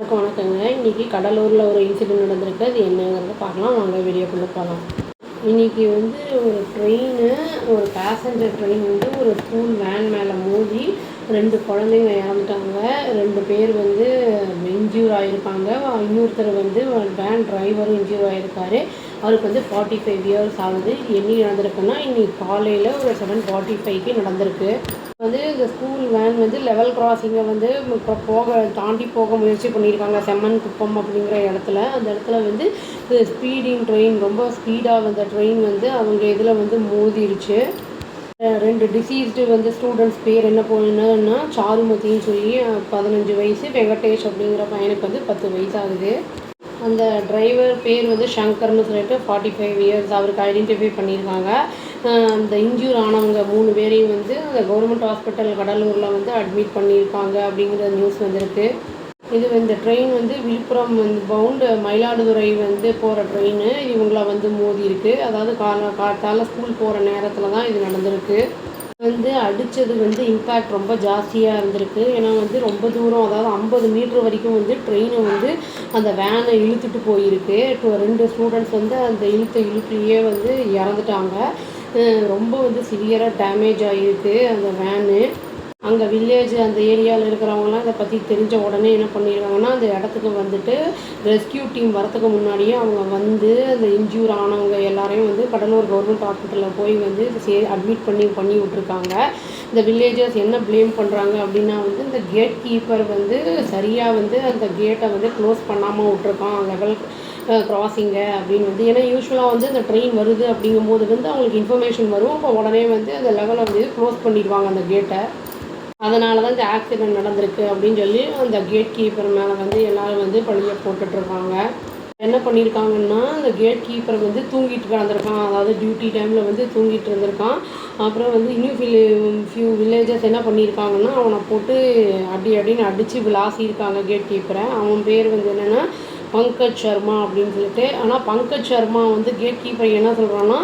வணக்கங்க. இன்றைக்கி கடலூரில் ஒரு இன்சிடெண்ட் நடந்திருக்கு. அது என்னங்கிறத பார்க்கலாம். வாங்க வீடியோக்குள்ளே போகலாம். இன்றைக்கி ஒரு ஒரு பேசஞ்சர் ட்ரெயின் ஒரு ஸ்கூல் வேன் மேலே மோதி 2 குழந்தைங்க இறந்துட்டாங்க. 2 பேர் இன்ஜூர் ஆகியிருக்காங்க. இன்னொருத்தர் வேன் டிரைவரும் இன்ஜூர் ஆகியிருக்காரு. அவருக்கு 45 இயர்ஸ் ஆகுது. என்னைக்கு நடந்திருக்குன்னா இன்றைக்கி காலையில் ஒரு 7:45க்கு நடந்திருக்கு. இந்த ஸ்கூல் வேன் லெவல் கிராசிங்கை இப்போ தாண்டி போக முயற்சி பண்ணியிருக்காங்க. செம்மன் குப்பம் அப்படிங்கிற இடத்துல. அந்த இடத்துல ஸ்பீடிங் ட்ரெயின் ரொம்ப ஸ்பீடாக வந்த ட்ரெயின் அவங்க இதில் மோதிருச்சு. 2 டிசீஸ்டு ஸ்டூடெண்ட்ஸ் பேர் என்னன்னா சாருமதின்னு சொல்லி 15 வயசு, வெங்கடேஷ் அப்படிங்கிற பையனுக்கு 10 வயசு ஆகுது. அந்த டிரைவர் பேர் சங்கர்னு சொல்லிட்டு 45 இயர்ஸ் அவருக்கு ஐடென்டிஃபை பண்ணியிருக்காங்க. அந்த இன்ஜூர் ஆனவங்க 3 பேரையும் அந்த கவர்மெண்ட் ஹாஸ்பிட்டல் கடலூரில் அட்மிட் பண்ணியிருக்காங்க அப்படிங்கிற நியூஸ் வந்திருக்கு. இந்த ட்ரெயின் விழுப்புரம் பவுண்டு மயிலாடுதுறை போகிற ட்ரெயின் இவங்கள மோதி இருக்குது. அதாவது காலத்தால் ஸ்கூல் போகிற நேரத்தில் தான் இது நடந்திருக்கு. அடித்தது இம்பேக்ட் ரொம்ப ஜாஸ்தியாக இருந்திருக்கு. ஏன்னா ரொம்ப தூரம், அதாவது 50 மீட்டர் வரைக்கும் ட்ரெயினை அந்த வேனை இழுத்துட்டு போயிருக்கு. 2 ஸ்டூடெண்ட்ஸ் அந்த இழுத்துலேயே இறந்துட்டாங்க. ரொம்ப சிவியராக டேமேஜ் ஆகிருக்கு அந்த வேனு. அங்கே வில்லேஜ் அந்த ஏரியாவில் இருக்கிறவங்களாம் இதை பற்றி தெரிஞ்ச உடனே என்ன பண்ணியிருக்காங்கன்னா, அந்த இடத்துக்கு ரெஸ்கியூ டீம் வரத்துக்கு முன்னாடியே அவங்க அந்த இன்ஜூர் ஆனவங்க எல்லாரையும் கடலூர் கவர்மெண்ட் ஹாஸ்பிட்டலில் போய் அட்மிட் பண்ணி விட்ருக்காங்க. இந்த வில்லேஜர்ஸ் என்ன ப்ளேம் பண்ணுறாங்க அப்படின்னா இந்த கேட் கீப்பர் சரியாக அந்த கேட்டை க்ளோஸ் பண்ணாமல் விட்ருக்கான் லெவல் கிராசிங்கை அப்படின்னு. ஏன்னா யூஸ்வலாக இந்த ட்ரெயின் வருது அப்படிங்கும்போது அவங்களுக்கு இன்ஃபர்மேஷன் வரும். அப்போ உடனே அந்த லெவலை க்ளோஸ் பண்ணிடுவாங்க அந்த கேட்டை. அதனால தான் இந்த ஆக்சிடெண்ட் நடந்திருக்கு அப்படின்னு சொல்லி அந்த கேட் கீப்பர் மேலே எல்லோரும் பழியை போட்டுட்ருக்காங்க. என்ன பண்ணியிருக்காங்கன்னா, அந்த கேட் கீப்பர் தூங்கிட்டு கிடந்திருக்கான். அதாவது டியூட்டி டைமில் தூங்கிட்டு இருந்திருக்கான். அப்புறம் இன்னும் ஃபியூ வில்லேஜஸ் என்ன பண்ணியிருக்காங்கன்னா, அவனை போட்டு அப்படின்னு அடித்து விளாசியிருக்காங்க கேட் கீப்பரை. அவன் பேர் என்னென்னா பங்கஜ் சர்மா அப்படின்னு சொல்லிட்டு. ஆனால் பங்கஜ் சர்மா கேட் கீப்பர் என்ன சொல்கிறான்னா,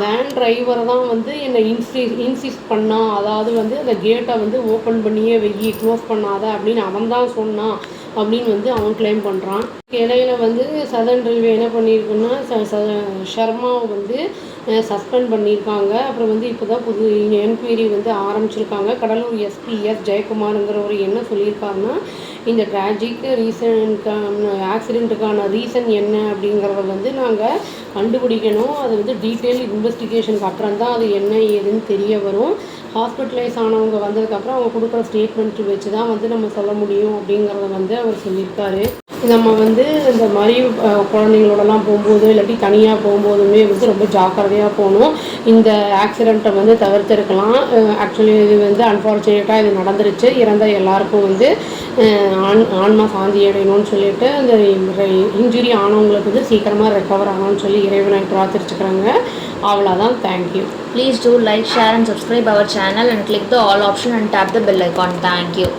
வேன் டிரைவர் தான் என்னை இன்சிஸ்ட் பண்ணான். அதாவது அந்த கேட்டை ஓப்பன் பண்ணியே க்ளோஸ் பண்ணாத அப்படின்னு அவன் தான் சொன்னான் அப்படின்னு அவன் கிளைம் பண்ணுறான். இடையில சதர்ன் ரயில்வே என்ன பண்ணியிருக்குன்னா ஷர்மாவை சஸ்பெண்ட் பண்ணியிருக்காங்க. அப்புறம் இப்போ தான் புது என்கொயரி ஆரம்பிச்சிருக்காங்க. கடலூர் எஸ்பி ஜெயக்குமாருங்கிறவர் என்ன சொல்லியிருக்காருன்னா, இந்த ட்ராஜிக் ஆக்சிடெண்ட்டுக்கான ரீசன் என்ன அப்படிங்கிறத நாங்கள் கண்டுபிடிக்கணும். அது டீட்டெயில் இன்வெஸ்டிகேஷனுக்கு அப்புறம் தான் அது என்ன ஏதுன்னு தெரிய வரும். ஹாஸ்பிட்டலைஸ் ஆனவங்க வந்ததுக்கப்புறம் அவங்க கொடுக்குற ஸ்டேட்மெண்ட் வச்சு தான் நம்ம சொல்ல முடியும் அப்படிங்கிறத அவர் சொல்லியிருக்காரு. நம்ம இந்த மாதிரி குழந்தைங்களோடலாம் போகும்போது இல்லாட்டி தனியாக போகும்போதுமே ரொம்ப ஜாக்கிரதையாக போகணும். இந்த ஆக்சிடெண்ட்டை தவிர்த்திருக்கலாம். ஆக்சுவலி இது அன்ஃபார்ச்சுனேட்டாக இது நடந்துருச்சு. இறந்த எல்லாருக்கும் ஆன்மா சாந்தி அடையணும்னு சொல்லிட்டு அந்த இன்ஜுரி ஆனவங்களுக்கு சீக்கிரமாக ரெக்கவர் ஆகணும்னு சொல்லி இறைவனை பிரார்த்திச்சுக்கிறாங்க. அவ்வளோதான். Thank you. Please do like, share and subscribe our channel and click the all option and tap the bell icon. Thank you.